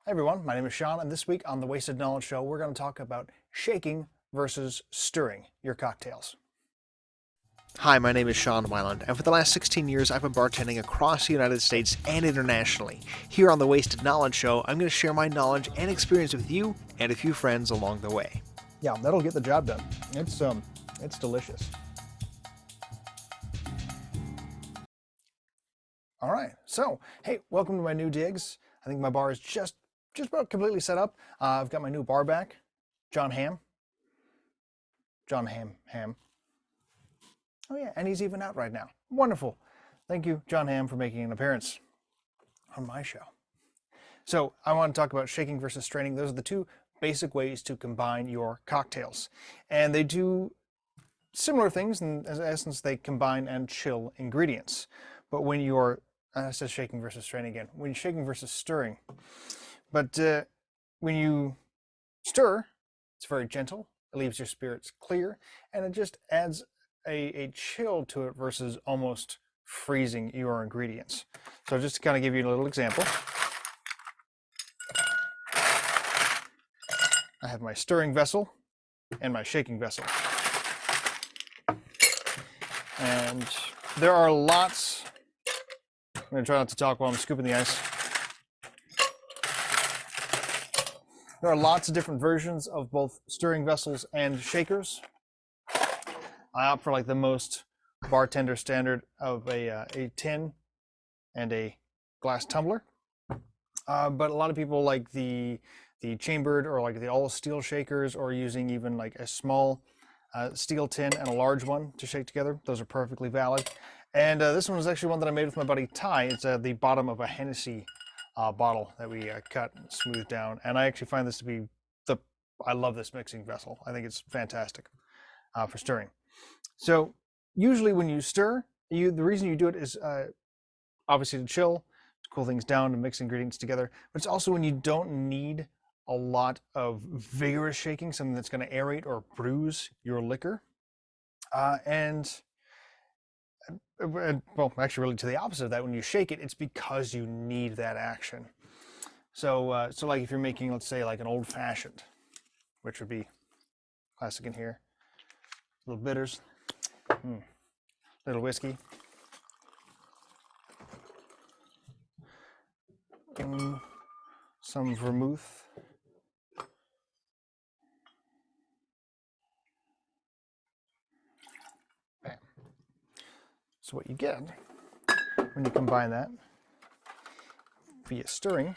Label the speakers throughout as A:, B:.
A: Hey everyone, my name is Sean, and this week on the Wasted Knowledge Show, we're going to talk about shaking versus stirring your cocktails. Hi, my name is Sean Weiland, and for the last 16 years I've been bartending across the United States and internationally. Here on the Wasted Knowledge Show, I'm going to share my knowledge and experience with you and a few friends along the way. Yeah, that'll get the job done. It's delicious. All right, so hey, welcome to my new digs. I think my bar is just about completely set up. I've got my new bar back, John Ham. Oh yeah, and he's even out right now. Wonderful. Thank you, John Ham, for making an appearance on my show. So I want to talk about shaking versus straining. Those are the two basic ways to combine your cocktails. And they do similar things, in essence, they combine and chill ingredients. But when you're, I said shaking versus straining again, when you're shaking versus stirring, but when you stir, it's very gentle, it leaves your spirits clear, and it just adds a chill to it versus almost freezing your ingredients. So just to kind of give you a little example, I have my stirring vessel and my shaking vessel. And there are lots, I'm going to try not to talk while I'm scooping the ice. There are lots of different versions of both stirring vessels and shakers. I opt for like the most bartender standard of a tin and a glass tumbler. But a lot of people like the chambered or like the all steel shakers, or using even like a small steel tin and a large one to shake together. Those are perfectly valid. And this one is actually one that I made with my buddy Ty. It's the bottom of a Hennessy bottle that we cut and smoothed down. And I actually find this to be I love this mixing vessel. I think it's fantastic for stirring. So usually when you stir, the reason you do it is obviously to chill, to cool things down, to mix ingredients together. But it's also when you don't need a lot of vigorous shaking, something that's going to aerate or bruise your liquor. Well, actually really to the opposite of that, when you shake it, it's because you need that action. So like if you're making, let's say, like an old fashioned, which would be classic in here, little bitters, little whiskey, some vermouth, bam. So what you get when you combine that via stirring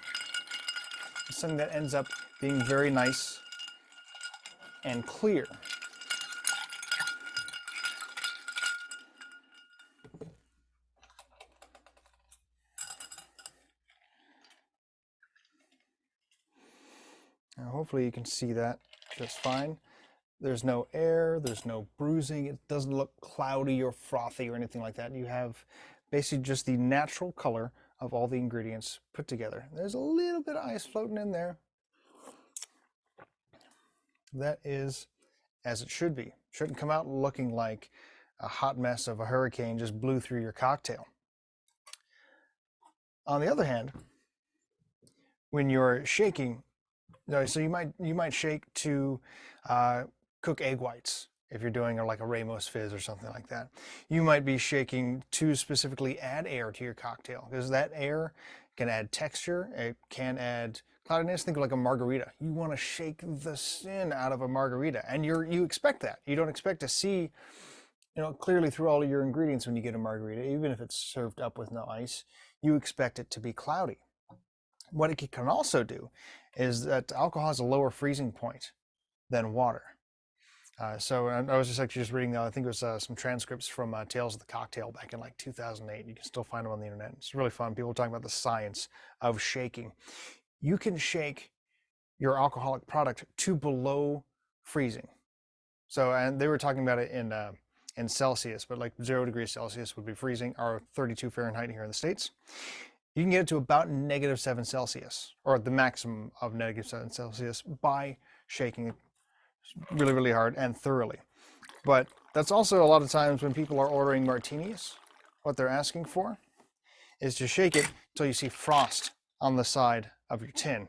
A: is something that ends up being very nice and clear. Now hopefully you can see that just fine. There's no air, there's no bruising, it doesn't look cloudy or frothy or anything like that. You have basically just the natural color of all the ingredients put together. There's a little bit of ice floating in there. That is as it should be. Shouldn't come out looking like a hot mess of a hurricane just blew through your cocktail. On the other hand, when you're shaking, so you might shake to cook egg whites if you're doing like a Ramos fizz or something like that. You might be shaking to specifically add air to your cocktail, because that air can add texture, it can add cloudiness. Think of like a margarita. You want to shake the sin out of a margarita, and you expect that. You don't expect to see, clearly through all of your ingredients when you get a margarita, even if it's served up with no ice. You expect it to be cloudy. What it can also do is that alcohol has a lower freezing point than water. So I was just actually reading, I think it was some transcripts from Tales of the Cocktail back in like 2008. You can still find them on the internet. It's really fun. People are talking about the science of shaking. You can shake your alcoholic product to below freezing. So, and they were talking about it in Celsius, but like 0 degrees Celsius would be freezing, or 32 Fahrenheit here in the States. You can get it to about -7 Celsius, or the maximum of -7 Celsius, by shaking it really, really hard and thoroughly. But that's also a lot of times when people are ordering martinis, what they're asking for is to shake it until you see frost on the side of your tin,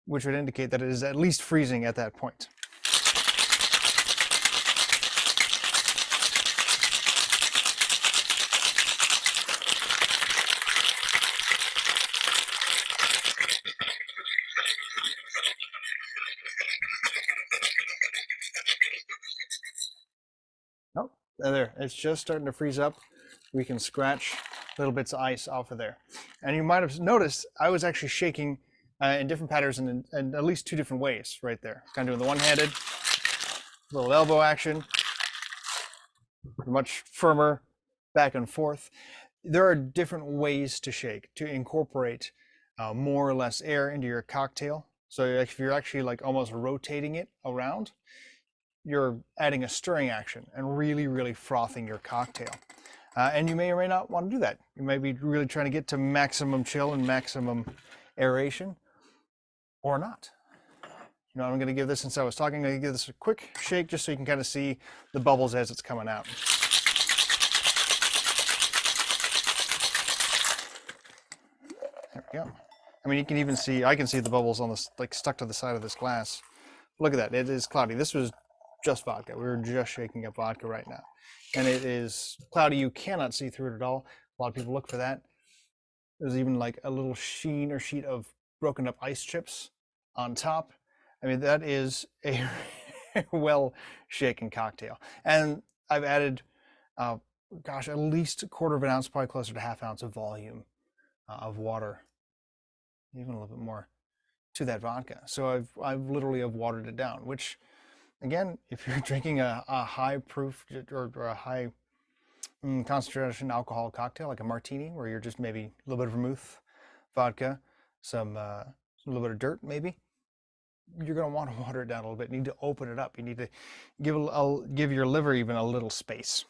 A: which would indicate that it is at least freezing at that point. Oh, there, it's just starting to freeze up. We can scratch little bits of ice off of there. And you might have noticed I was actually shaking in different patterns and in at least 2 different ways right there. Kind of doing the one-handed, little elbow action, much firmer, back and forth. There are different ways to shake to incorporate more or less air into your cocktail. So if you're actually like almost rotating it around, you're adding a stirring action and really frothing your cocktail. And you may or may not want to do that. You may be really trying to get to maximum chill and maximum aeration, or not. You know, I'm going to give this, since I was talking, I'm going to give this a quick shake just so you can kind of see the bubbles as it's coming out. There we go. I mean, you can even see, I can see the bubbles on this, like stuck to the side of this glass. Look at that, it is cloudy. This was just vodka. We were just shaking up vodka right now. And it is cloudy, you cannot see through it at all. A lot of people look for that. There's even like a little sheen or sheet of broken up ice chips on top. I mean, that is a well shaken cocktail. And I've added, gosh, at least 1/4 of an ounce, probably closer to 1/2 ounce of volume of water, even a little bit more, to that vodka. So I've literally have watered it down, which again, if you're drinking a high proof or a high concentration alcohol cocktail like a martini, where you're just maybe a little bit of vermouth, vodka, some a little bit of dirt maybe, you're going to want to water it down a little bit. You need to open it up. You need to give your liver even a little space.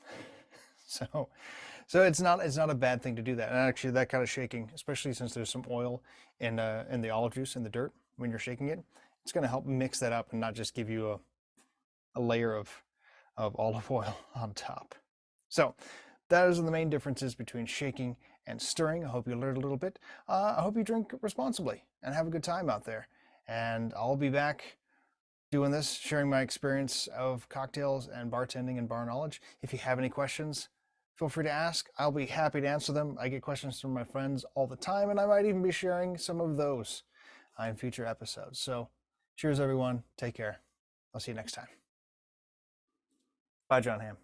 A: So it's not a bad thing to do that. And actually, that kind of shaking, especially since there's some oil in the olive juice in the dirt when you're shaking it, it's going to help mix that up and not just give you a layer of olive oil on top. So those are the main differences between shaking and stirring. I hope you learned a little bit. I hope you drink responsibly and have a good time out there. And I'll be back doing this, sharing my experience of cocktails and bartending and bar knowledge. If you have any questions, feel free to ask. I'll be happy to answer them. I get questions from my friends all the time, and I might even be sharing some of those in future episodes. So cheers, everyone. Take care. I'll see you next time. Bye, John Hamm.